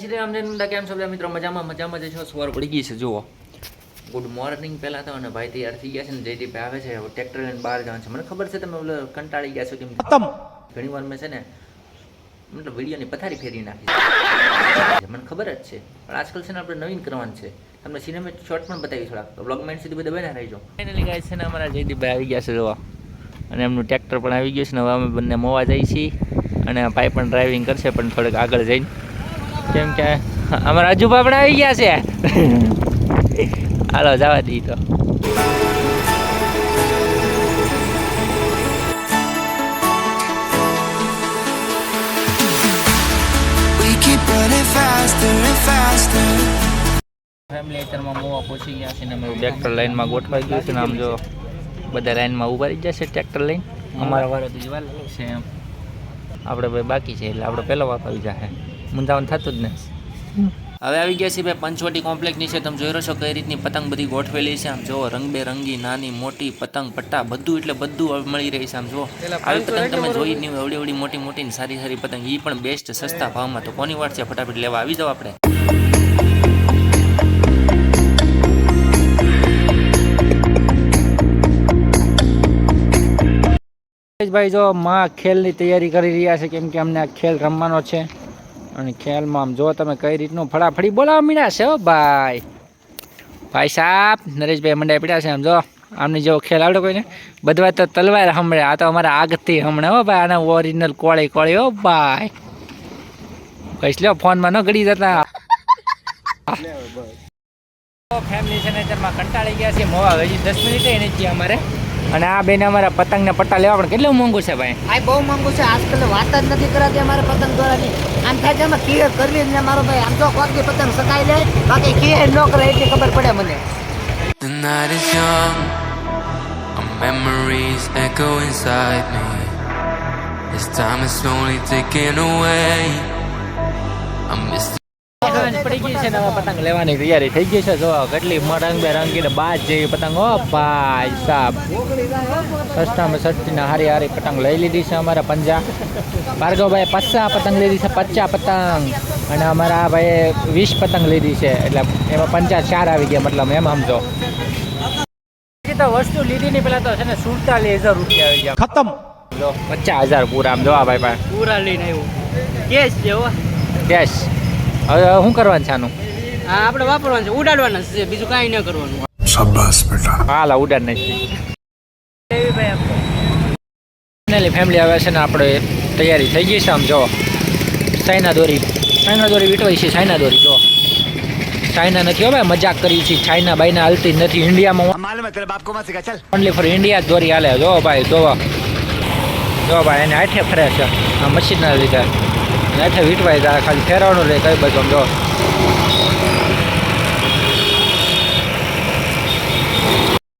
કેમ છો મિત્રો? મજામાં જશો. સવાર પડી ગઈ છે. જુઓ, ગુડ મોર્નિંગ પહેલાં તો. અને ભાઈ તૈયાર થઈ ગયા છે ને જયદીપ આવે છે. ટ્રેક્ટર લઈને બહાર જવાનું છે. મને ખબર છે તમે ઓલો કંટાળી ગયા છો કેમ ઘણી વાર મેં છે ને મતલબ વિડીયોની પથારી ફેરવી નાખી છે. મને ખબર જ છે, પણ આજકાલ છે ને આપણે નવીન કરવાનું છે. તમને સિનેમેટિક શોર્ટ પણ બતાવી થોડાક બ્લોગમેન્ટ સુધી બધા બના રહીજો. ફાઇનલી ગાઈસ છે ને અમારા જયદીપભાઈ આવી ગયા છે જોવા, અને એમનું ટ્રેક્ટર પણ આવી ગયું છે ને. હવે અમે બંને મોવા જઈએ છીએ અને ભાઈ પણ ડ્રાઇવિંગ કરશે, પણ થોડેક આગળ જઈને, કેમ કે અમારા અજુભા પણ આવી ગયા છે. હાલો જવા દઈએ તો. ફેમિલી અત્યારમાં મોવા પહોંચી ગયા છે ને અમે ટ્રેક્ટર લાઈનમાં ગોઠવાઈ ગયું છે ને. આમ જો બધા લાઈનમાં ઊભા રહી જશે ટ્રેક્ટર લઈને. અમારા વારો તો જવા છે એમ, આપણે ભાઈ બાકી છે એટલે આપણે પહેલો વાપ આવી જશે. મુંદાવન થતું જ નહીં. હવે આવી ગયા છે ભાઈ પંચવટી કોમ્પ્લેક્સ નીચે. તમે જોઈ રહ્યો છો કઈ રીતની પતંગ બધી ગોઠવેલી છે. આમ જુઓ, રંગબેરંગી નાની મોટી પતંગ પટ્ટા બધું એટલે બધું મળી રહી છે. આમ જુઓ, આવી પતંગ તમે જોઈ નહીં એવડી એવડી મોટી મોટી ને સારી સારી પતંગ, એ પણ બેસ્ટ સસ્તા ભાવમાં. તો કોની વાત છે, ફટાફટ લેવા આવી જાઓ આપણે. ભાઈ જો માં ખેલની તૈયારી કરી રહ્યા છે, કેમ કે અમને આ ખેલ રમવાનો છે. અને ખેલમાં આમ જો તમે કઈ રીતનું ફળાફળી બોલાવા મીડ્યા છે. હો ભાઈ ભાઈ સાહેબ નરેશભાઈ મંડાઈ પડ્યા છે. આમ જો આમની જેવો ખેલ આવડે કોઈને? બધા તો તલવાર હમણે, આ તો અમારા આગથી હમણે. હો ભાઈ આના ઓરિજિનલ કોળી કોળી. હો ભાઈ કહીશ લ્યો, ફોનમાં ન ગળી જતા. ફેમિલી છે ને અત્યારમાં કંટાળી ગયા છે. મોવા હજી 10 મિનિટ એને છીએ અમારે. અને આ બેને અમારા પતંગના પટ્ટા લેવા પણ કેટલું મોંઘું છે ભાઈ? આ બહુ મોંઘું છે. આજકાલ વાત જ નથી કરાતી અમારે પતંગ દોરાની. આમ થાય છે અમે ક્લિયર કરવી જ ને મારો ભાઈ. આમ તો કોકની પતંગ સકાઈ લે, બાકી ક્લિયર ન કરે એટલી ખબર પડે મને. The night is young, our memories echo inside me. As time is slowly taken away, I miss પડી ગઈ છે ને હવે પતંગ લેવાની તૈયારી થઈ ગઈ છે. જો કેટલી રંગબેરંગી ને બાજ જેવી પતંગ. હો ભાઈ સાહેબ સસ્તામાં સસ્તીને હારી હારી પતંગ લઈ લીધી છે અમારા પંજા. ભાર્ગવભાઈ 50 પતંગ લીધી છે, 50 પતંગ. અને અમારા ભાઈ 20 પતંગ લીધી છે, એટલે એમાં 54 આવી ગયા. મતલબ એમ સમજો. તો વસ્તુ લીધી ની પેલા તો છે ને 47,000 રૂપિયા આવી ગયા. ખતમ. જો 50,000 પૂરા. આમ જોવા ભાઈ ભાઈ પૂરા લઈને આવ્યું. કેશ છે હો, કેશ. હવે શું કરવાનું છે આનું? હા આપણે વાપરવાનું છે, ઉડાડવાના છે, બીજું કાંઈ ન કરવાનું. શાબાશ બેટા. હાલા ઉડાડ નાખી. ફેમિલી આવે છે ને આપણે તૈયારી થઈ ગઈ છે. આમ જો ચાઇના દોરી વીટવાઈ છે. ચાઇના દોરી જો ચાઇના નથી. હવે મજાક કરી છે. ચાઇના બાઈના હાલતી નથી ઇન્ડિયામાં. ઓનલી ફોર ઇન્ડિયા જ દોરી હાલે. જો ભાઈ જો ભાઈ એને હાથે ફરે છે આ મશીનના લીધે. હાથે વીટવાઈ જાય, ખાલી ફેરવાનું રહે કઈ બાજુ. જો